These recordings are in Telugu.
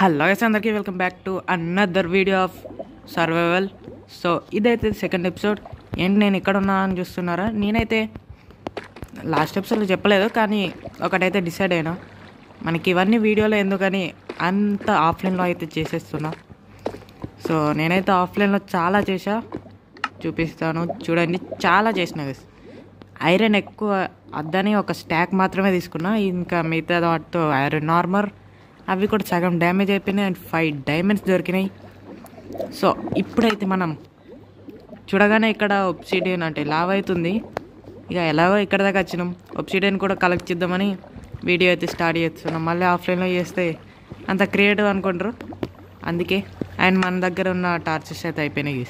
హలో గైస్, అందరికీ welcome back to another video of survival. So ఇదైతే సెకండ్ ఎపిసోడ్. ఏంటి నేను ఇక్కడ ఉన్నా అని చూస్తున్నారా? నేనైతే లాస్ట్ ఎపిసోడ్లో చెప్పలేదు, కానీ ఒకటైతే డిసైడ్ అయినా, మనకి ఇవన్నీ వీడియోలో ఎందుకని అంత ఆఫ్లైన్లో అయితే చేసేస్తున్నా. సో నేనైతే ఆఫ్లైన్లో చాలా చేసా, చూపిస్తాను చూడండి. చాలా చేసిన గైస్. ఐరన్ ఎక్కువ అద్దని ఒక స్టాక్ మాత్రమే తీసుకున్నా, ఇంకా మిగతా వాటితో ఐరన్ ఆర్మర్ అవి కూడా సగం డ్యామేజ్ అయిపోయినాయి అండ్ 5 డైమండ్స్ దొరికినాయి. సో ఇప్పుడైతే మనం చూడగానే ఇక్కడ ఒబ్సిడియన్ అంటే లావ్ అవుతుంది. ఇక ఎలాగో ఇక్కడ దాకా వచ్చినాం, ఒబ్సిడియన్ కూడా కలెక్ట్ చేద్దామని వీడియో అయితే స్టార్ట్ చేస్తున్నాం. మళ్ళీ ఆఫ్లైన్లో చేస్తే అంత క్రియేటివ్ అనుకుంటారు, అందుకే. అండ్ మన దగ్గర ఉన్న టార్చెస్ అయితే అయిపోయినాయి.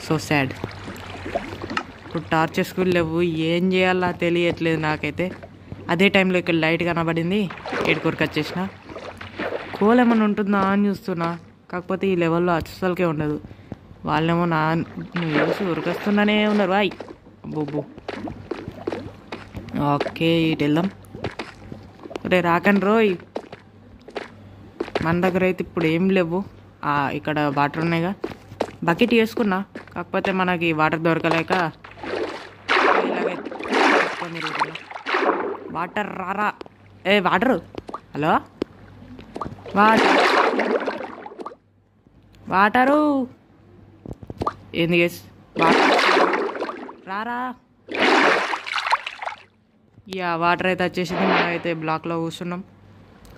So sad. ఇప్పుడు టార్చెస్ కూడా లేవు, ఏం చేయాలో తెలియట్లేదు నాకైతే. అదే టైంలో ఇక్కడ లైట్ కనబడింది, ఏడుకొరకు వచ్చేసిన. కోల్ ఏమన్నా ఉంటుందా అని చూస్తున్నా, కాకపోతే ఈ లెవెల్లో అస్సలకే ఉండదు. వాళ్ళేమో చూసి ఉరికొస్తుందనే ఉన్నారు. అయ్ బొబ్బు. ఓకే, ఇటు వెళ్దాం. రే రాకండి రోయ్. మన దగ్గర అయితే ఇప్పుడు ఏం లేవు. ఇక్కడ వాటర్ ఉన్నాయిగా, బకెట్ వేసుకున్నా, కాకపోతే మనకి వాటర్ దొరకలేక వాటర్ రారా. ఏ వాటరు, హలో వాటరు ఏంది గేస్? రారా. యా వాటర్ అయితే వచ్చేసింది. మనమైతే బ్లాక్లో కూర్చున్నాం,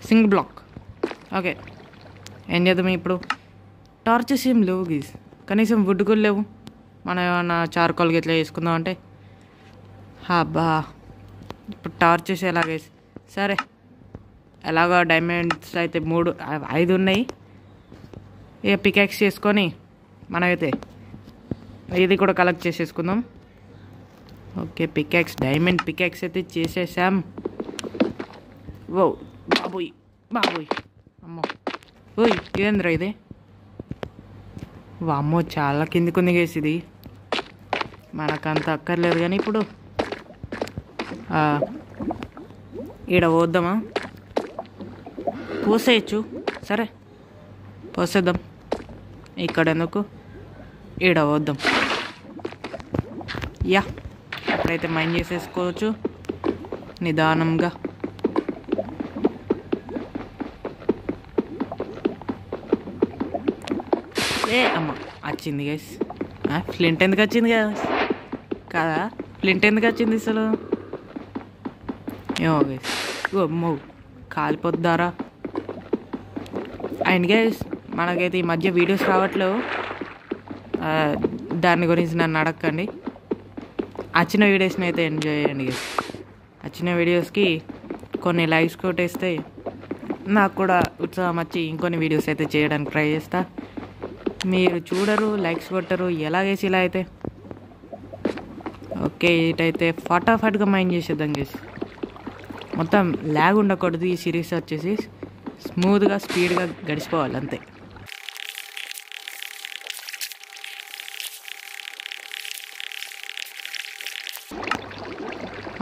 సింగిల్ బ్లాక్. ఓకే, ఏం చేద్దాం ఇప్పుడు? టార్చెస్ ఏం లేవు గీస్, కనీసం వుడ్ కూడా లేవు. మనం ఏమన్నా చార్కోల్ గిట్లా వేసుకుందాం అంటే. అబ్బా, ఇప్పుడు టార్చెస్ ఎలాగేసి సరే. ఎలాగో డైమండ్స్ అయితే 5 ఉన్నాయి. ఇక పికాక్స్ చేసుకొని మనమైతే ఇది కూడా కలెక్ట్ చేసేసుకుందాం. ఓకే, పికాక్స్, డైమండ్ పికాక్స్ అయితే చేసేసాం. ఓ బాబోయ్ బాబోయ్, అమ్మో ఓయ్ ఇదేంద్రా ఇది? అమ్మో చాలా కిందికి ఉంది గేసి. ఇది మనకంత అక్కర్లేదు, కానీ ఇప్పుడు ఈడ పోద్దామా? పోసేయచ్చు, సరే పోసేద్దాం. ఇక్కడ ఎందుకు, ఈడ పోద్దాం. యా, ఇప్పుడైతే మైండ్ చేసేసుకోవచ్చు నిదానంగా. ఏ అమ్మ వచ్చింది గైస్. ఫ్లింట్ ఎందుకు వచ్చింది కదా? ఫ్లింట్ ఎందుకు వచ్చింది అసలు? ఏమో గైస్, అమ్మో కాలిపోద్దారా. అండ్ గైస్, మనకైతే ఈ మధ్య వీడియోస్ రావట్లేవు, దాని గురించి నన్ను అడగండి. వచ్చిన వీడియోస్ని అయితే ఎంజాయ్ చేయండి గైస్. వచ్చిన వీడియోస్కి కొన్ని లైక్స్ కొట్టేస్తే నాకు కూడా ఉత్సాహం వచ్చి ఇంకొన్ని వీడియోస్ అయితే చేయడానికి ట్రై చేస్తా. మీరు చూడరు, లైక్స్ కొట్టరు, ఎలాగేసి ఇలా అయితే. ఓకే, ఇటైతే ఫటాఫట్గా మైండ్ చేసేద్దాం గైస్. మొత్తం ల్యాగ్ ఉండకూడదు. ఈ సిరీస్ వచ్చేసి స్మూత్గా స్పీడ్గా గడిచిపోవాలి అంతే.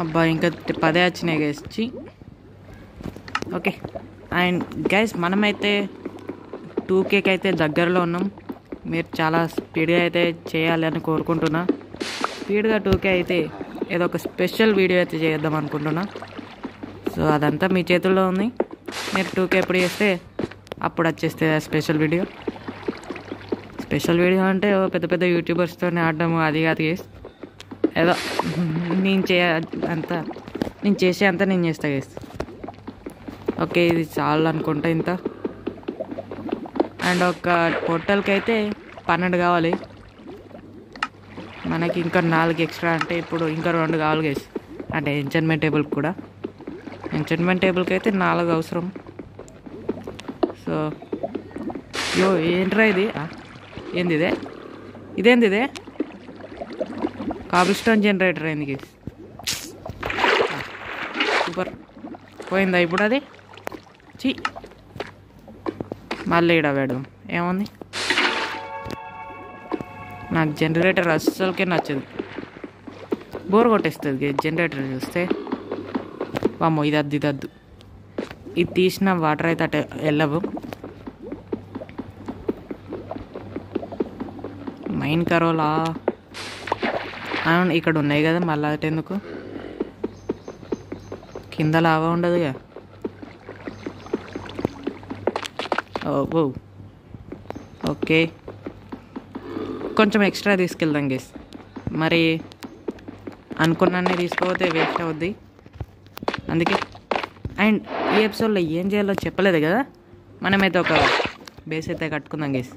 అబ్బా, ఇంకా 10 వచ్చినాయి గైస్. ఓకే, అండ్ గైస్ మనమైతే 2Kకి అయితే దగ్గరలో ఉన్నాం. మీరు చాలా స్పీడ్గా అయితే చేయాలి అని కోరుకుంటున్నా. స్పీడ్గా 2K అయితే ఏదో ఒక స్పెషల్ వీడియో అయితే చేద్దాం అనుకుంటున్నా. సో అదంతా మీ చేతుల్లో ఉంది. మీరు 2K ఎప్పుడు చేస్తే అప్పుడు వచ్చేస్తే స్పెషల్ వీడియో. స్పెషల్ వీడియో అంటే పెద్ద పెద్ద యూట్యూబర్స్తో ఆడడము అది కాదు గేస్. ఏదో నేను చేసే అంతా నేను చేస్తా గేస్. ఓకే, ఇది చాలు అనుకుంటా ఇంత. అండ్ ఒక పోర్టల్కి అయితే 12 కావాలి మనకి. ఇంకా 4 ఎక్స్ట్రా, అంటే ఇప్పుడు ఇంకా 2 కావాలి గేస్. అంటే ఎంచన్మెంట్ టేబుల్కి కూడా. ఎంచన్మెంట్ టేబుల్కి అయితే 4 అవసరం. సో ఏంట్రా ఇది? ఏంది ఇదే? ఇదేంది ఇదే? కాబుల్ స్టోన్ జనరేటర్ అయింది గేస్. సూపర్. పోయిందా ఇప్పుడు అది? మళ్ళీ ఈడ పెడదాం. ఏముంది? నాకు జనరేటర్ అస్సలకే నచ్చదు, బోర్ కొట్టేస్తుంది జనరేటర్ చూస్తే. వామ్మో, ఇది అద్దు ఇది తీసిన వాటర్ అయితే అటు వెళ్ళవు. మైన్ కరోలా ఇక్కడ ఉన్నాయి కదా, మళ్ళీ అటెందుకు? కింద లావా ఉండదుగా. ఓ ఓకే, కొంచెం ఎక్స్ట్రా తీసుకెళ్దాం గేస్. మరి అనుకున్నానే తీసుకోపోతే వేస్ట్ అవుద్ది. అందుకే అండ్ ఈ ఎపిసోడ్లో ఏం చేయాలో చెప్పలేదు కదా, మనమైతే ఒక బేస్ అయితే కట్టుకుందాం గేస్.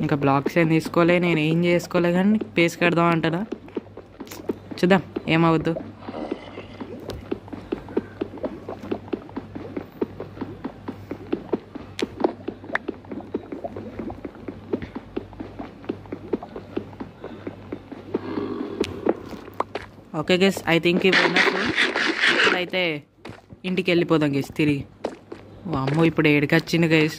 ఇంకా బ్లాక్స్ ఏం తీసుకోలే, నేను ఏం చేసుకోలే, కానీ బేస్ కడదాం అంటారా, చూద్దాం ఏమవుద్దు. ఓకే గేస్, ఐ థింక్ ఇప్పుడైతే ఇంటికి వెళ్ళిపోదాం గేస్ తిరిగి. అమ్మో ఇప్పుడు ఏడికి వచ్చింది గేస్.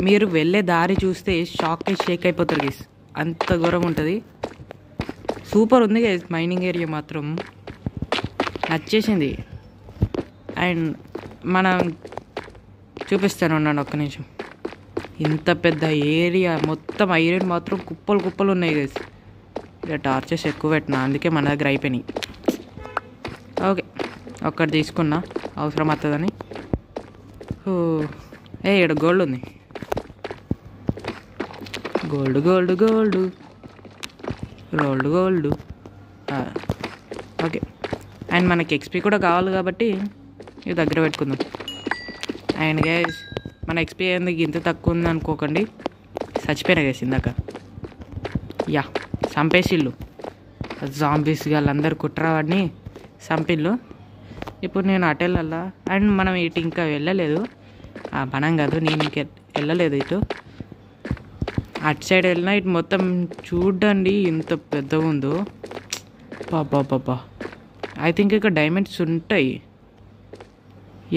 మీరు వెళ్ళే దారి చూస్తే షాక్కి షేక్ అయిపోతారు గేస్, అంత ఘోరం ఉంటుంది. సూపర్ ఉంది గేస్, మైనింగ్ ఏరియా మాత్రం నచ్చేసింది. అండ్ మనం చూపిస్తాను ఉన్నాను ఒక్క నిమిషం. ఇంత పెద్ద ఏరియా మొత్తం ఐరన్ మాత్రం కుప్పలు కుప్పలు ఉన్నాయి గేస్. ఇక టార్చెస్ ఎక్కువ పెట్టినా, అందుకే మన దగ్గర అయిపోయినాయి. ఓకే, ఒక్కటి తీసుకున్నా అవసరం అవుతుందని. ఇక్కడ గోల్డ్ ఉంది, gold gold gold gold gold. Okay, and మనకి ఎక్స్పీ కూడా కావాలి కాబట్టి ఇది దగ్గర పెట్టుకుందాం. అండ్ గైస్, మన ఎక్స్పీ ఎందుకు ఇంత తక్కువ ఉంది అనుకోకండి, చచ్చిపోయినా గైస్ ఇందాక. యా, చంపేసిళ్ళు జాంబీస్ వాళ్ళందరూ కుట్రవాడిని చంపిళ్ళు. ఇప్పుడు నేను అటు వెళ్ళాలా, అండ్ మనం ఇటు ఇంకా వెళ్ళలేదు. మనం కాదు, నేను ఇంక వెళ్ళలేదు ఇటు. అటు సైడ్ వెళ్ళినా ఇటు మొత్తం చూడండి ఎంత పెద్దగా ఉందో. పాపా, ఐ థింక్ ఇక్కడ డైమండ్స్ ఉంటాయి.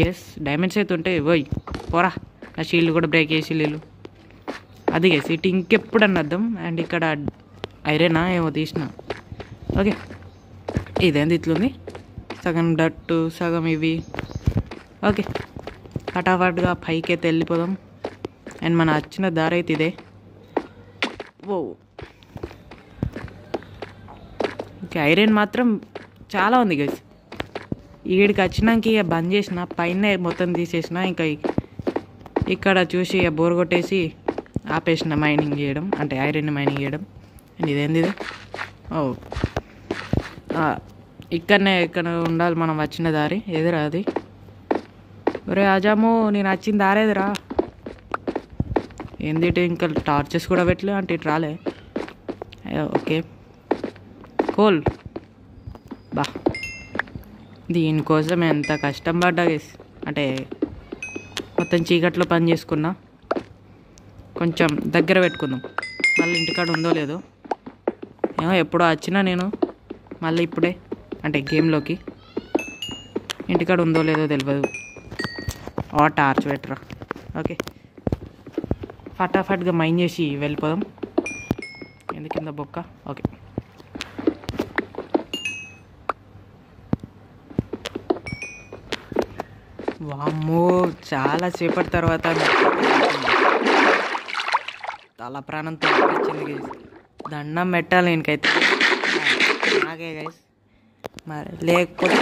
ఎస్, డైమండ్స్ అయితే ఉంటాయి. పోయి పోరా, ఆ షీల్డ్ కూడా బ్రేక్ చేసి వీళ్ళు. అది గేసి ఇటు ఇంకెప్పుడు అర్థం. అండ్ ఇక్కడ ఐరనా ఏమో తీసిన. ఓకే, ఇదేంది ఇట్లుంది, సగం డట్టు సగం ఇవి. ఓకే, ఫటాఫట్గా పైకి అయితే వెళ్ళిపోదాం. అండ్ మన వచ్చిన దారి అయితే ఇదే. ఓ ఓకే, ఐరన్ మాత్రం చాలా ఉంది గైస్. ఈడికి వచ్చినాక ఇక బంద్ చేసిన, పైన మొత్తం తీసేసిన. ఇంకా ఇక్కడ చూసి ఇక బోర్ కొట్టేసి ఆపేసిన మైనింగ్ చేయడం, అంటే ఐరన్ మైనింగ్ చేయడం. అండ్ ఇదేంది ఇది? ఓ ఇక్కడ ఉండాలి మనం వచ్చిన దారి. ఎదురా అది? ఒరే ఆజాము, నేను వచ్చిన దారి ఎదురా. ఏంది ఇంకా టార్చెస్ కూడా పెట్టలే అంటే ఇటు రాలే. ఓకే, కోల్ బా, దీనికోసం ఎంత కష్టం పడ్డా గేస్. అంటే మొత్తం చీకట్లో పని చేసుకున్నా. కొంచెం దగ్గర పెట్టుకుందాం, మళ్ళీ ఇంటికాడ ఉందో లేదో. ఏమో ఎప్పుడో వచ్చినా నేను, మళ్ళీ ఇప్పుడే అంటే గేమ్లోకి ఇంటికాడ ఉందో లేదో తెలియదు. టార్చ్ పెట్టరా. ఓకే, ఫటాఫట్గా మైన్ చేసి వెళ్ళిపోదాం. ఎందుకింద బొక్క. ఓకే, వామ్మో, చాలా సేపటి తర్వాత తల ప్రాణంతో వచ్చింది గైస్. దండం పెట్టాలి ఇంకైతే నాకే గైస్. మరి లేకపోతే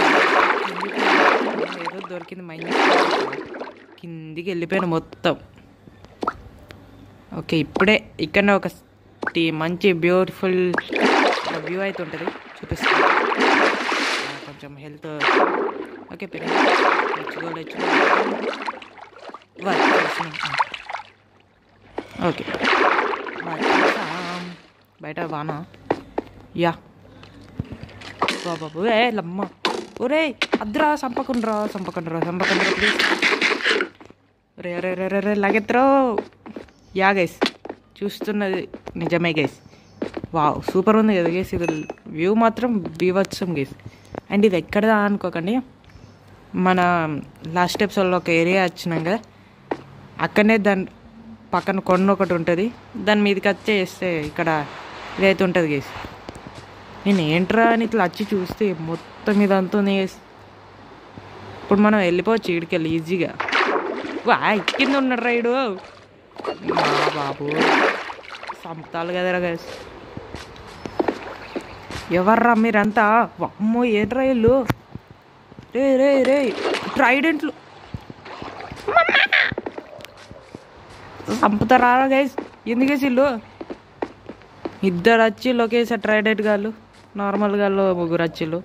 ఏదో దొరికింది మైండ్, కిందికి వెళ్ళిపోయాను మొత్తం. ఓకే, ఇప్పుడే ఇక్కడనే ఒక మంచి బ్యూటిఫుల్ వ్యూ అయితే ఉంటుంది, చూపిస్తాను. కొంచెం హెల్త్ ఓకే ఓకే, బయట వానా. యా బాబు, ఏ లమ్మ, ఒరే అద్రా, చంపకుండ్రా ప్లీజ్. రే రే రే రే రే లాగెత్రో. యా గైస్, చూస్తున్నది నిజమే గైస్. వావ్, సూపర్ ఉంది కదా గైస్. ఇది వ్యూ మాత్రం బీవత్సం గైస్. అండ్ ఇది ఎక్కడదా అనుకోకండి, మన లాస్ట్ ఎపిసోడ్లో ఒక ఏరియా వచ్చినాం కదా, అక్కడనే దాని పక్కన కొండ ఒకటి ఉంటుంది, దాని మీదకి వచ్చేస్తే ఇక్కడ ఇదైతే ఉంటుంది గైస్. నేను ఏంట్రా అని ఇట్లా వచ్చి చూస్తే మొత్తం ఇదంతా ఉంది గైస్. ఇప్పుడు మనం వెళ్ళిపోవచ్చు ఈడికెళ్ళి ఈజీగా. కింద ఉన్నాడు రైడు. బాబు చంపుతాలు కదరా గైస్. ఎవర్రా మీరంతా? అమ్మో ఏంట్రా ఇల్లు? రే రే రే ట్రైడెంట్లు చంపుతారా గైస్? ఎందుకేసి ఇల్లు ఇద్దరు వచ్చిళ్ళు ఒకేసారి ట్రైడెంట్ గాళ్ళు, నార్మల్ గాళ్ళు ముగ్గురు వచ్చిళ్ళు.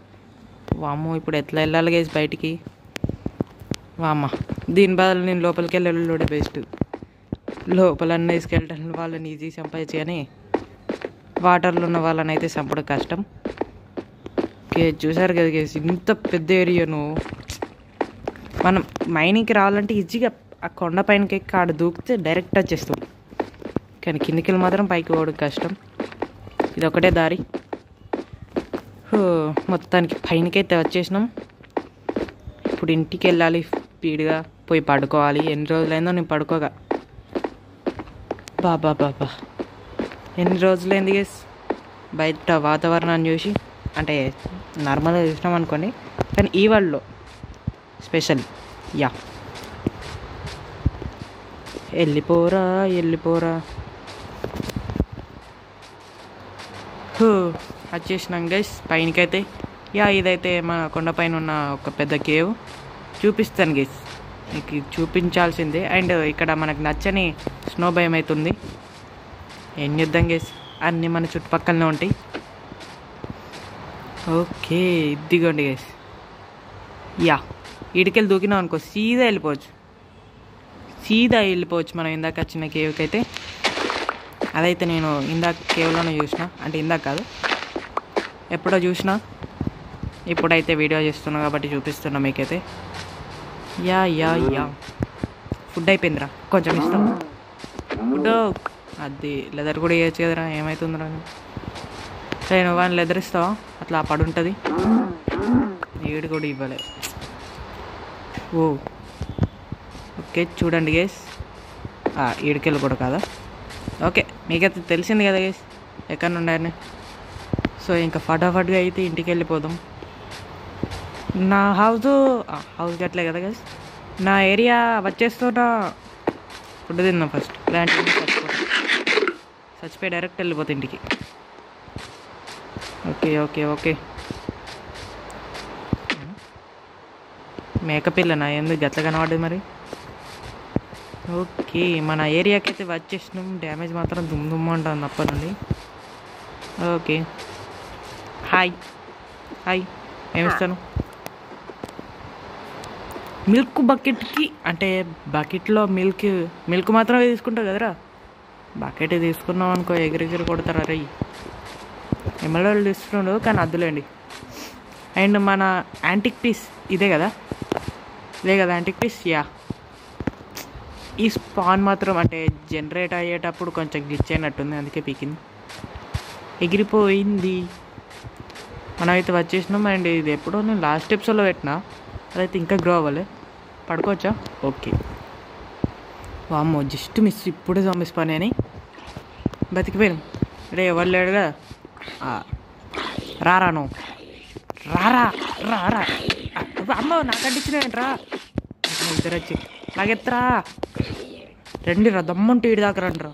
వామ్మో ఇప్పుడు ఎట్లా వెళ్ళాలి గైస్ బయటికి? వామ్మ దీని బదులు నేను లోపలికి వెళ్ళే బెస్ట్. లోపలన్నీ తీసుకెళ్ళటం వాళ్ళని ఈజీ చంపచ్చు, కానీ వాటర్లో ఉన్న వాళ్ళని అయితే చంపడం కష్టం. ఓకే చూసారు కదా గైస్, ఇంత పెద్ద ఏరియాను. మనం మైనింగ్కి రావాలంటే ఈజీగా ఆ కొండ పైనకి ఎక్కి ఆడ దూకితే డైరెక్ట్ వచ్చేస్తాం, కానీ కిందికి వెళ్ళి మాత్రం పైకి పోవడం కష్టం. ఇది ఒకటే దారి. మొత్తానికి పైనకైతే వచ్చేసినాం. ఇప్పుడు ఇంటికి వెళ్ళాలి, స్పీడ్గా పోయి పడుకోవాలి. ఎన్ని రోజులైందో నేను పడుకోగా. బాబా బాబా ఎన్ని రోజులైంది గేస్ బయట వాతావరణాన్ని చూసి. అంటే నార్మల్గా చూసినాం అనుకోండి, కానీ ఈ వరల్డ్లో స్పెషల్. యా వెళ్ళిపోరా వెళ్ళిపోరా. వచ్చేసినాం గైస్ పైనకైతే. యా ఇదైతే మన కొండపైన ఉన్న ఒక పెద్ద కేవ్. చూపిస్తాను గైస్, మీకు చూపించాల్సిందే. అండ్ ఇక్కడ మనకు నచ్చని స్నో భయం అవుతుంది. ఏం చేద్దాం గైస్, అన్నీ మన చుట్టుపక్కలనే ఉంటాయి. ఓకే ఇదిగోండి గైస్. యా ఇడికెళ్ళి దూకినాం అనుకో సీదా వెళ్ళిపోవచ్చు మనం ఇందాక వచ్చిన కేవ్కి అయితే. అదైతే నేను ఇందాక కేవ్లోనే చూసిన, అంటే ఇందాక కాదు ఎప్పుడో చూసినా, ఇప్పుడైతే వీడియో చేస్తున్నా కాబట్టి చూపిస్తున్నా మీకైతే. యా యా యా ఫుడ్ అయిపోయిందిరా, కొంచెం ఇస్తాం ఫుడ్. అది లెదర్ కూడా వేయచ్చు కదరా, ఏమవుతుందిరా? సరే నువ్వు అని లెదర్ ఇస్తావా? అట్లా పడుంటుంది. ఏడు కూడా ఇవ్వలే. ఓ ఓకే చూడండి గేస్, ఈడికెళ్ళి కూడా కాదా? ఓకే మీకైతే తెలిసింది కదా గేస్ ఎక్కడ నుండి. సో ఇంకా ఫటాఫట్గా అయితే ఇంటికి వెళ్ళిపోదాం. నా హౌస్ గట్లే కదా గేస్, నా ఏరియా వచ్చేస్తున్నా. ఫుడ్ తిందాం ఫస్ట్, ఇలాంటి చచ్చిపోయి డైరెక్ట్ వెళ్ళిపోతా ఇంటికి. ఓకే ఓకే ఓకే మేకపిల్లనా ఎందుకు గట్ల కనబడ్డది మరి? ఓకే మన ఏరియాకి అయితే వచ్చేసినాం. డ్యామేజ్ మాత్రం దుమ్ ఉంటుంది అప్పటి నుండి. ఓకే హాయ్ ఏమిస్తాను? మిల్క్ బకెట్కి, అంటే బకెట్లో మిల్క్ మాత్రమే తీసుకుంటావు కదరా. బకెట్ తీసుకున్నాం అనుకో ఎగిరెగిరి కొడతారా రై. ఎమ్మెల్యేలు తీసుకున్నాడు కానీ అద్దులేండి. అండ్ మన యాంటిక్ పీస్ ఇదే కదా యాంటిక్ పీస్. యా ఈ స్పాన్ మాత్రం అంటే జనరేట్ అయ్యేటప్పుడు కొంచెం గ్లిచ్ అయినట్టుంది, అందుకే పీకింది, ఎగిరిపోయింది. మనమైతే వచ్చేసినాం. అండ్ ఇది ఎప్పుడో నేను లాస్ట్ ఎపిసోడ్లో పెట్టినా, అదైతే ఇంకా గ్రో అవ్వాలి. పడుకోవచ్చా? ఓకే. వామ్మో జస్ట్ మిస్, ఇప్పుడే జంబీస్ పని అని బతికిపోయాం. రే ఎవరు లేడుగా, రారా నువ్వు రారా రారా. అమ్మో నాకు అడ్డించినరా ఇద్దరు వచ్చి నాకెత్తరా రండి రా, దమ్మంటూ ఈడిదాకా రండి రా,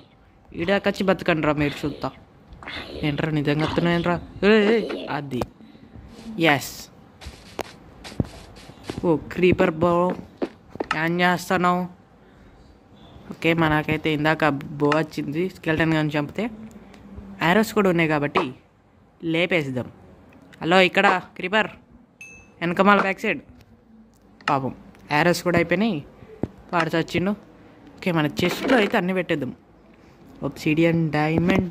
ఈడిదాకా వచ్చి బతకండి రా మీరు చూస్తా. ఏంట్రా నిజంగా వస్తున్నాయంట్రా. అది ఎస్. ఓ క్రీపర్ బో ఏం చేస్తున్నావు? ఓకే మనకైతే ఇందాక బో వచ్చింది, స్కెల్టన్ కానీ చంపితే. యారోస్ కూడా ఉన్నాయి కాబట్టి లేపేసిద్దాం. హలో ఇక్కడ క్రీపర్ వెనకమాల బ్యాక్ సైడ్. పాపం యారోస్ కూడా అయిపోయినాయి, వాడు చచ్చిండు. ఓకే మన చెస్ట్లో అయితే అన్నీ పెట్టేద్దాం. ఒబ్సిడియన్, డైమండ్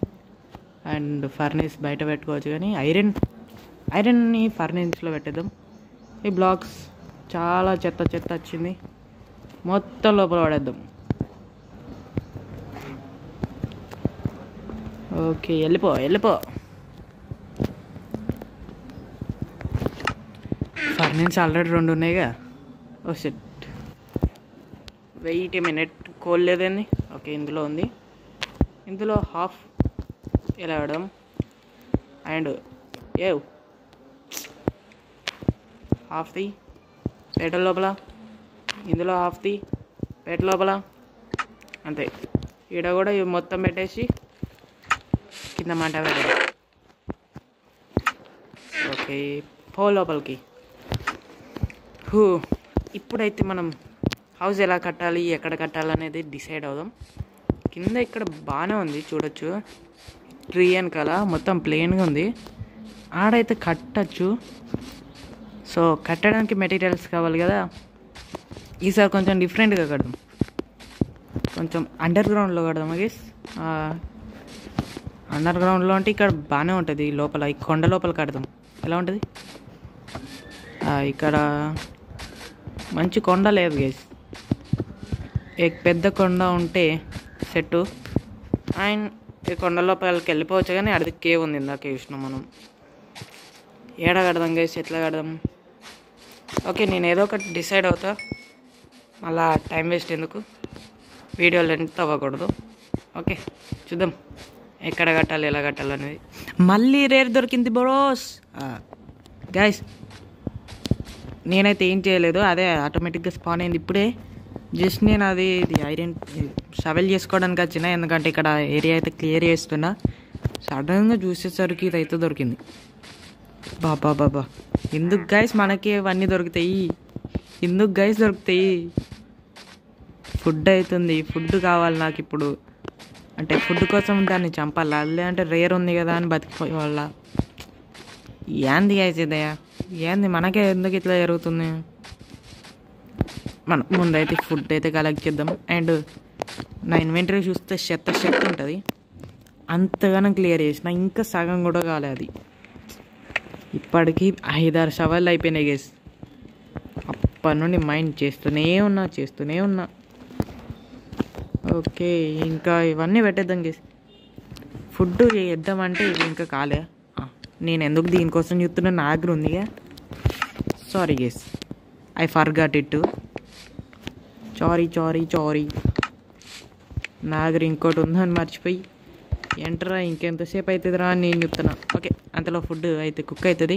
అండ్ ఫర్నేస్ బయట పెట్టుకోవచ్చు, కానీ ఐరన్ని ఫర్నేస్లో పెట్టేద్దాం. ఈ బ్లాక్స్ చాలా చెత్త వచ్చింది, మొత్తం లోపల పడేద్దాం. ఓకే వెళ్ళిపో. ఫర్నేస్ ఆల్రెడీ 2 ఉన్నాయిగా. ఓ సెట్ వెయిట్ మినిట్, కోల్ లేదండి. ఓకే ఇందులో ఉంది, ఇందులో హాఫ్ ఇలా పెడదాం. అండ్ హాఫ్ ది పేట లోపల, ఇందులో హాఫ్ ది పేట లోపల, అంతే. ఈడ కూడా ఇవి మొత్తం పెట్టేసి కింద మంట పెట్టడం. ఓకే, పో లోపలికి. ఇప్పుడైతే మనం హౌస్ ఎలా కట్టాలి, ఎక్కడ కట్టాలి అనేది డిసైడ్ అవుదాం. కింద ఇక్కడ బాగానే ఉంది చూడొచ్చు, ట్రీ వెనకాల మొత్తం ప్లెయిన్గా ఉంది. ఆడైతే కట్టచ్చు. సో కట్టడానికి మెటీరియల్స్ కావాలి కదా, ఈసారి కొంచెం డిఫరెంట్గా కడదాం. కొంచెం అండర్ గ్రౌండ్లో కడదాం. గేస్ అండర్ గ్రౌండ్లో అంటే ఇక్కడ బాగానే ఉంటుంది. లోపల ఈ కొండ లోపల కడదాం. ఎలా ఉంటుంది? ఇక్కడ మంచి కొండ లేదు గేస్. పెద్ద కొండ ఉంటే సెట్టు. అండ్ ఈ కొండ లోపలికి వెళ్ళిపోవచ్చు, కానీ అడిది కేవ్ ఉంది, ఇందాక చూసినాం మనం. ఏడ కడదాం గేస్, ఎట్లా కడదాం? ఓకే, నేను ఏదో ఒకటి డిసైడ్ అవుతా, మళ్ళా టైం వేస్ట్ ఎందుకు, వీడియో లెంత్ అవ్వకూడదు. ఓకే, చూద్దాం ఎక్కడ కట్టాలి, ఎలా కట్టాలి అనేది. మళ్ళీ రేర్ దొరికింది బ్రోస్. గైస్ నేనైతే ఏం చేయలేదు, అదే ఆటోమేటిక్గా స్పాన్ అయింది ఇప్పుడే. జస్ట్ నేను అది ఐరన్ షవెల్ చేసుకోవడానికి వచ్చిన, ఎందుకంటే ఇక్కడ ఏరియా అయితే క్లియర్ చేస్తున్నా. సడన్గా చూసేసరికి ఇదైతే దొరికింది. బాబా ఎందుకు గైస్ మనకి ఇవన్నీ దొరుకుతాయి? ఎందుకు గైస్ దొరుకుతాయి? ఫుడ్ అవుతుంది, ఫుడ్ కావాలి నాకు ఇప్పుడు. అంటే ఫుడ్ కోసం దాన్ని చంపాలా, లేదంటే రేర్ ఉంది కదా అని బతికిపోయే వాళ్ళ? ఏంది గైస్ ఇదయా, ఏంది మనకే ఎందుకు ఇట్లా జరుగుతుంది? మనం ముందైతే ఫుడ్ అయితే కలెక్ట్ చేద్దాం. అండ్ నా ఇన్వెంటరీ చూస్తే చెత్త ఉంటుంది, అంతగానో క్లియర్ చేసిన, ఇంకా సగం కూడా కాలేదు. అది ఇప్పటికీ 5-6 షవర్లు అయిపోయినాయి గేస్. అప్పటి నుండి మైండ్ చేస్తూనే ఉన్నా. ఓకే, ఇంకా ఇవన్నీ పెట్టేద్దాం గేస్. ఫుడ్ చేద్దామంటే ఇది ఇంకా కాలే. నేను ఎందుకు దీనికోసం చూస్తున్నా, నా దగ్గర ఉందిగా. Sorry guys, I forgot it. చారీ నా దగ్గర ఇంకోటి ఉందని మర్చిపోయి. ఏంటరా ఇంకెంతసేపు అవుతుందిరా అని నేను చెప్తున్నా. ఓకే, అంతలో ఫుడ్ అయితే కుక్ అవుతుంది.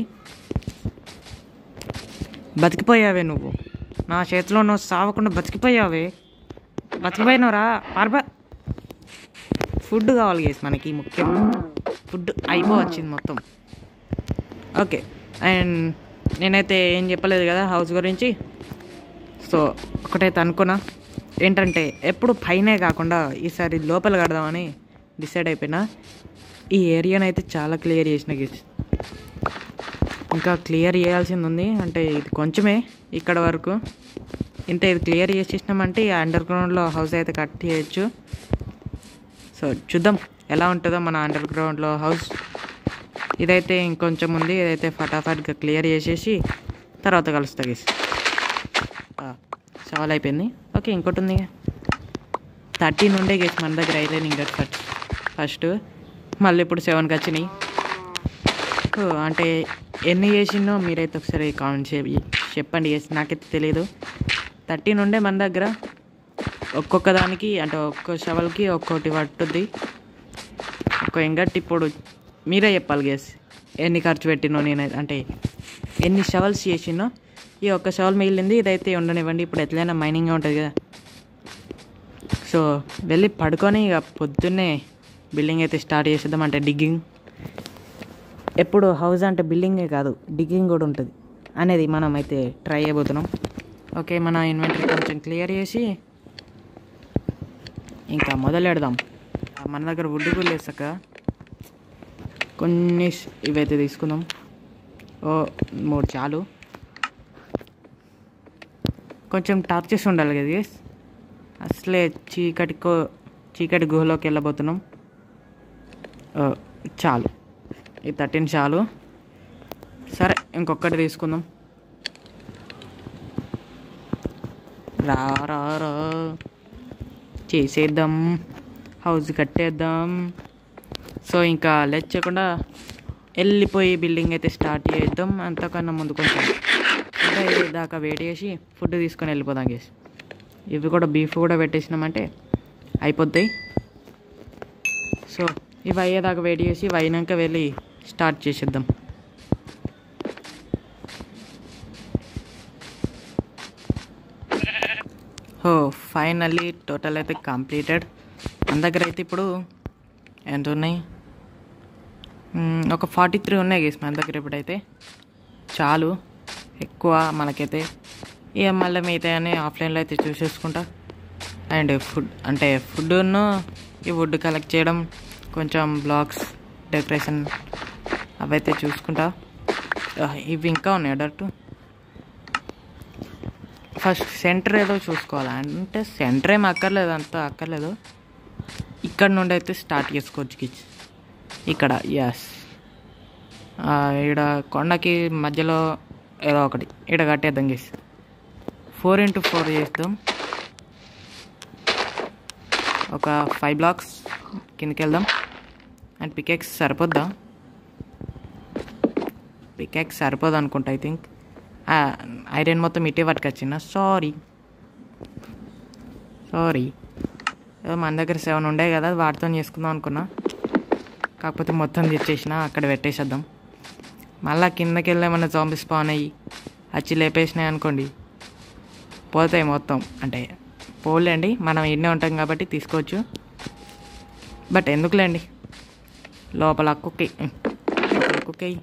బతికిపోయావే నువ్వు, నా చేతిలో నువ్వు సావకుండా బతికిపోయినవరా పార్బా. ఫుడ్ కావాలి గేస్ మనకి, ముఖ్యం ఫుడ్. అయిపోవచ్చింది మొత్తం. ఓకే, అండ్ నేనైతే ఏం చెప్పలేదు కదా హౌస్ గురించి. సో ఒకటైతే అనుకున్నా ఏంటంటే, ఎప్పుడు పైనే కాకుండా ఈసారి లోపల కడదామని డిసైడ్ అయిపోయినా. ఈ ఏరియాని అయితే చాలా క్లియర్ చేసిన గేస్. ఇంకా క్లియర్ చేయాల్సింది ఉంది, అంటే ఇది కొంచెమే ఇక్కడ వరకు. ఇంత ఇది క్లియర్ చేసేసినామంటే అండర్ గ్రౌండ్లో హౌస్ అయితే కట్ చేయొచ్చు. సో చూద్దాం ఎలా ఉంటుందో మన అండర్ గ్రౌండ్లో హౌస్. ఇదైతే ఇంకొంచెం ఉంది, ఇదైతే ఫటాఫట్గా క్లియర్ చేసేసి తర్వాత కలుస్తా గేస్. చాలా అయిపోయింది. ఓకే, ఇంకోటి ఉంది, 13 ఉండే గేస్ మన దగ్గర ఐరన్ ఇంగట్ ఫస్ట్. మళ్ళీ ఇప్పుడు 7కి వచ్చినాయి. అంటే ఎన్ని చేసిందో మీరైతే ఒకసారి కామెంట్ చెప్పండి గేస్, నాకైతే తెలియదు. 13 ఉండే మన దగ్గర. ఒక్కొక్క దానికి అంటే ఒక్కో షవల్కి ఒక్కోటి పట్టుద్ది ఒక్క ఇంగట్. ఇప్పుడు మీరే చెప్పాలి గేస్ ఎన్ని ఖర్చు పెట్టినో, నేనైతే అంటే ఎన్ని షవల్స్ చేసినో. ఈ ఒక్క షవల్ మిగిలింది, ఇదైతే ఉండనివ్వండి. ఇప్పుడు ఎట్లయినా మైనింగ్గా ఉంటుంది కదా. సో వెళ్ళి పడుకొని ఇక పొద్దున్నే బిల్డింగ్ అయితే స్టార్ట్ చేసేద్దాం. అంటే డిగ్గింగ్. ఎప్పుడు హౌస్ అంటే బిల్డింగే కాదు, డిగ్గింగ్ కూడా ఉంటుంది అనేది మనం అయితే ట్రై చేయబోతున్నాం. ఓకే, మన ఇన్వెంటరీ కొంచెం క్లియర్ చేసి ఇంకా మొదలెడదాం. మన దగ్గర వుడ్ కూడా లేసాక కొన్ని ఇవైతే తీసుకుందాం. 3 చాలు. కొంచెం టార్చెస్ ఉండాలి కదా గేస్. అసలే చీకటి గుహలోకి వెళ్ళబోతున్నాం. చాలు, ఈ 13 చాలు. సరే, ఇంకొకటి తీసుకుందాం. రా చేసేద్దాం, హౌస్ కట్టేద్దాం. సో ఇంకా లెట్ చేయకుండా వెళ్ళిపోయి బిల్డింగ్ అయితే స్టార్ట్ చేద్దాం. అంతకన్నా ముందు కొంచెం దాకా వెయిట్ చేసి ఫుడ్ తీసుకొని వెళ్ళిపోదాం గేస్. ఇవి కూడా బీఫ్ కూడా పెట్టేసినామంటే అయిపోతాయి. సో ఇవి అయ్యేదాకా వెయిట్ చేసి ఇవి అయినాక వెళ్ళి స్టార్ట్ చేసేద్దాం. ఫైనల్లీ టోటల్ అయితే కంప్లీటెడ్. మన దగ్గర అయితే ఇప్పుడు ఎంత ఉన్నాయి, ఒక 43 ఉన్నాయి గేస్ మన దగ్గర ఇప్పుడైతే. చాలు, ఎక్కువ మనకైతే. ఇక మళ్ళీ మిగతా అని ఆఫ్లైన్లో అయితే చూసేసుకుంటా. అండ్ ఫుడ్ను ఈ వుడ్ కలెక్ట్ చేయడం, కొంచెం బ్లాక్స్ డెకరేషన్ అవైతే చూసుకుంటా. ఇవి ఇంకా ఉన్నాయి డైరెక్ట్. ఫస్ట్ సెంటర్ ఏదో చూసుకోవాలి. అంటే సెంటర్ ఏం అక్కర్లేదు, అంత అక్కర్లేదు. ఇక్కడ నుండి అయితే స్టార్ట్ చేసుకోవచ్చు కిచ్. ఇక్కడ ఎస్, ఇక్కడ కొండకి మధ్యలో ఏదో ఒకటి ఇక్కడ కట్టేద్దాం గీస్. 4x4 చేద్దాం. ఒక 5 బ్లాక్స్ కిందకి వెళ్దాం. అండ్ పికెక్స్ సరిపోద్దా? పికెక్స్ సరిపోదు అనుకుంటా. ఐ థింక్ ఐరన్ మొత్తం ఇటే పట్టుకొచ్చిన. సారీ మన దగ్గర 7 ఉండే కదా, వాటితో చేసుకుందాం అనుకున్నా. కాకపోతే మొత్తం తెచ్చేసిన, అక్కడ పెట్టేసేద్దాం. మళ్ళీ కిందకి వెళ్ళి ఏమన్నా జాంబీస్ స్పాన్ అయ్యి వచ్చి లేపేసినాయి అనుకోండి, పోతాయి మొత్తం. అంటే పోలేండి, మనం ఇన్నే ఉంటాం కాబట్టి తీసుకోవచ్చు. బట్ ఎందుకులేండి, లోపల కుక్కయ్యి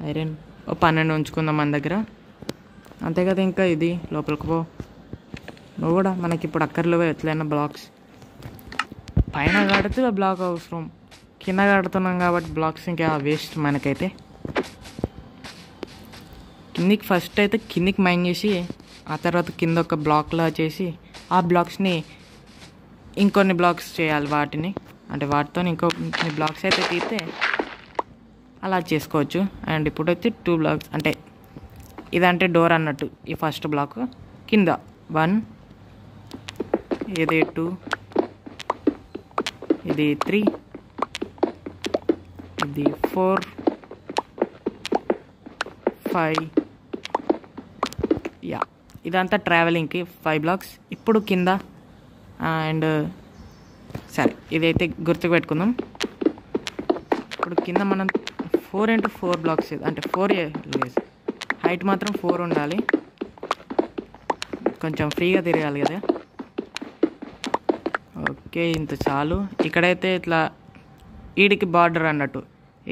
ఐరన్ 12 ఉంచుకుందాం మన దగ్గర. అంతే కదా, ఇంకా ఇది లోపలికి పో. నువ్వు కూడా మనకి ఇప్పుడు అక్కర్లేవో ఎట్లయినా బ్లాక్స్. పైన కడితే బ్లాక్ అవసరం, కింద కడుతున్నాం కాబట్టి బ్లాక్స్ ఇంకా వేస్ట్ మనకైతే. కిందికి ఫస్ట్ అయితే కిందికి మైన్ చేసి, ఆ తర్వాత కింద ఒక బ్లాక్లా చేసి, ఆ బ్లాక్స్ని ఇంకొన్ని బ్లాక్స్ చేయాలి వాటిని. అంటే వాటితో ఇంకొన్ని బ్లాక్స్ అయితే తీస్తే అలా చేసుకోవచ్చు. అండ్ ఇప్పుడైతే 2 బ్లాక్స్, అంటే ఇదంటే డోర్ అన్నట్టు. ఈ ఫస్ట్ బ్లాక్ కింద 1, ఇది 2, ఇది 3, ఇది 4, 5. యా, ఇదంతా ట్రావెలింగ్కి 5 బ్లాక్స్. ఇప్పుడు కింద అండ్ సరే ఇదైతే గుర్తుపెట్టుకుందాం. ఇప్పుడు కింద మనం 4x4 బ్లాక్స్, అంటే 4 హైట్ మాత్రం 4 ఉండాలి. కొంచెం ఫ్రీగా తిరగాలి కదా. ఓకే, ఇంత చాలు. ఇక్కడైతే ఇట్లా ఈడికి బార్డర్ అన్నట్టు,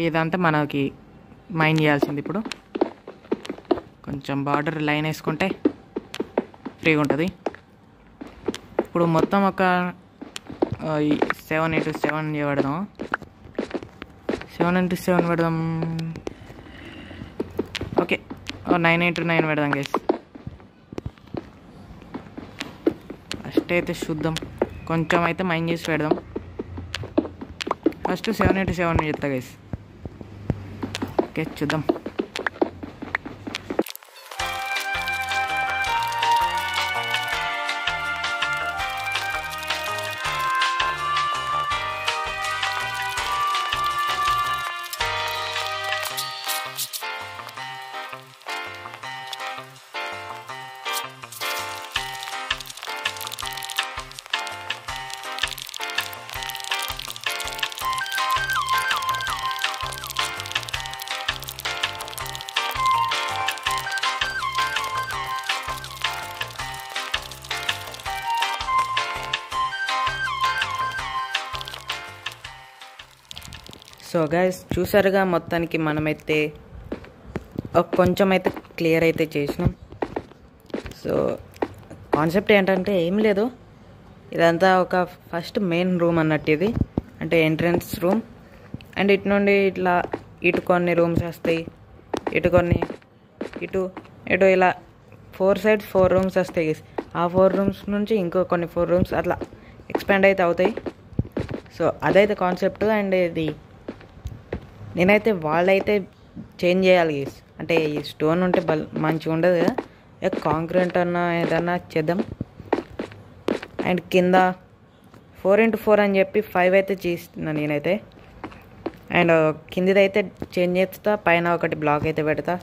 ఇదంతా మనకి మైన్ చేయాల్సింది. ఇప్పుడు కొంచెం బార్డర్ లైన్ వేసుకుంటే ఫ్రీగా ఉంటుంది. ఇప్పుడు మొత్తం ఒక 7x7 పెడదాం. 7x7 పెడదాం. ఓకే, 9x9 పెడదాం గైస్. ఫస్ట్ అయితే చూద్దాం, కొంచెం అయితే మైన్ చేసి పెడదాం. ఫస్ట్ 7x7 చెప్తా గైస్. ఓకే, చూద్దాం. సో గైస్, చూసారుగా, మొత్తానికి మనమైతే కొంచెం అయితే క్లియర్ అయితే చేసినాం. సో కాన్సెప్ట్ ఏంటంటే ఏం లేదు, ఇదంతా ఒక ఫస్ట్ మెయిన్ రూమ్ అన్నట్టు. ఇది అంటే ఎంట్రన్స్ రూమ్. అండ్ ఇటు నుండి ఇటు కొన్ని రూమ్స్ వస్తాయి, ఇటు కొన్ని, ఇటు ఇలా 4 sides 4 rooms వస్తాయి. ఆ 4 rooms నుంచి ఇంకో కొన్ని 4 rooms అట్లా ఎక్స్పాండ్ అయితే అవుతాయి. సో అదైతే కాన్సెప్ట్. అండ్ ఇది నేనైతే వాళ్ళైతే చేంజ్ చేయాలి గీస్. అంటే ఈ స్టోన్ ఉంటే మంచిగా ఉండదు కదా, కాంక్రీట్ అన్నా ఏదన్నా చేద్దాం. అండ్ కింద 4x4 అని చెప్పి 5 అయితే చేస్తున్నా నేనైతే. అండ్ కిందిదైతే చేంజ్ చేస్తా, పైన ఒకటి బ్లాక్ అయితే పెడతా,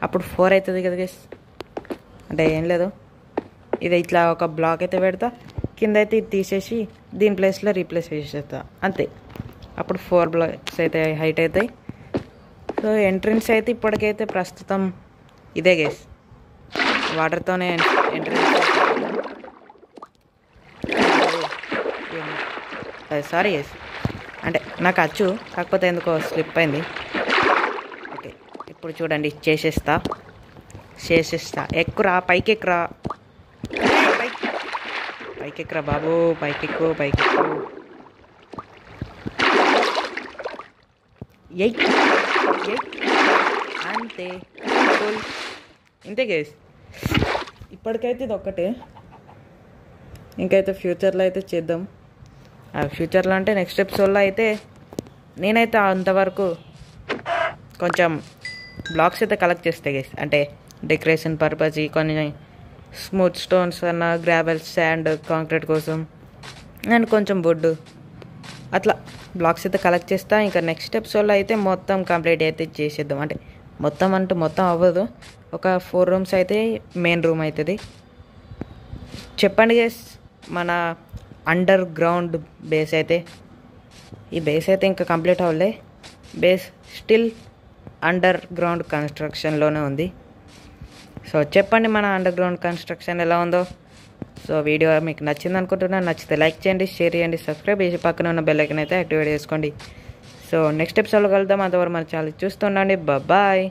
అప్పుడు 4 అవుతుంది కదా గీస్. అంటే ఏం లేదు, ఇది ఇట్లా ఒక బ్లాక్ అయితే పెడతా, కింద అయితే ఇది తీసేసి దీని ప్లేస్లో రీప్లేస్ చేసేస్తా, అంతే. అప్పుడు 4 బ్లాక్స్ అయితే హైట్ అవుతాయి. సో ఎంట్రన్స్ అయితే ఇప్పటికైతే ప్రస్తుతం ఇదే గేస్, వాటర్తోనే ఎంట్రన్స్. సారీ గేస్, అంటే నాకు వచ్చు, కాకపోతే ఎందుకో స్లిప్ అయింది. ఓకే, ఇప్పుడు చూడండి చేసేస్తా. ఎక్కురా, పైకి ఎక్కురా, పైకి ఎక్కురా బాబు, పైకెక్కు. ఎయ్ అంతే, ఇంతే గేస్. ఇప్పటికైతే ఇది ఒక్కటే, ఇంకైతే ఫ్యూచర్లో అయితే చేద్దాం. ఫ్యూచర్లో అంటే నెక్స్ట్ ఎపిసోడ్లో అయితే నేనైతే అంతవరకు కొంచెం బ్లాక్స్ అయితే కలెక్ట్ చేస్తే గేస్, అంటే డెకరేషన్ పర్పస్, కొన్ని స్మూత్ స్టోన్స్ అన్న, గ్రావెల్, శాండ్, కాంక్రీట్ కోసం, అండ్ కొంచెం వుడ్, అట్లా బ్లాక్స్ అయితే కలెక్ట్ చేస్తా. ఇంకా నెక్స్ట్ ఎపిసోడ్లో అయితే మొత్తం కంప్లీట్ అయితే చేసేద్దాం. అంటే మొత్తం అవ్వదు, ఒక 4 రూమ్స్ అయితే మెయిన్ రూమ్ అవుతుంది. చెప్పండి గైస్, మన అండర్ గ్రౌండ్ బేస్ అయితే, ఈ బేస్ అయితే ఇంకా కంప్లీట్ అవ్వలే. బేస్ స్టిల్ అండర్ గ్రౌండ్ కన్స్ట్రక్షన్లోనే ఉంది. సో చెప్పండి మన అండర్ గ్రౌండ్ కన్స్ట్రక్షన్ ఎలా ఉందో. సో వీడియో మీకు నచ్చింది అనుకుంటున్నాను. నచ్చితే లైక్ చేయండి, షేర్ చేయండి, సబ్స్క్రైబ్ చేసి పక్కన ఉన్న బెల్ ఐకాన్ అయితే యాక్టివేట్ చేసుకోండి. సో నెక్స్ట్ ఎపిసోడ్లో కలుద్దాం. అంతవరకు మన ఛానల్ చూస్తుండండి. బాయ్.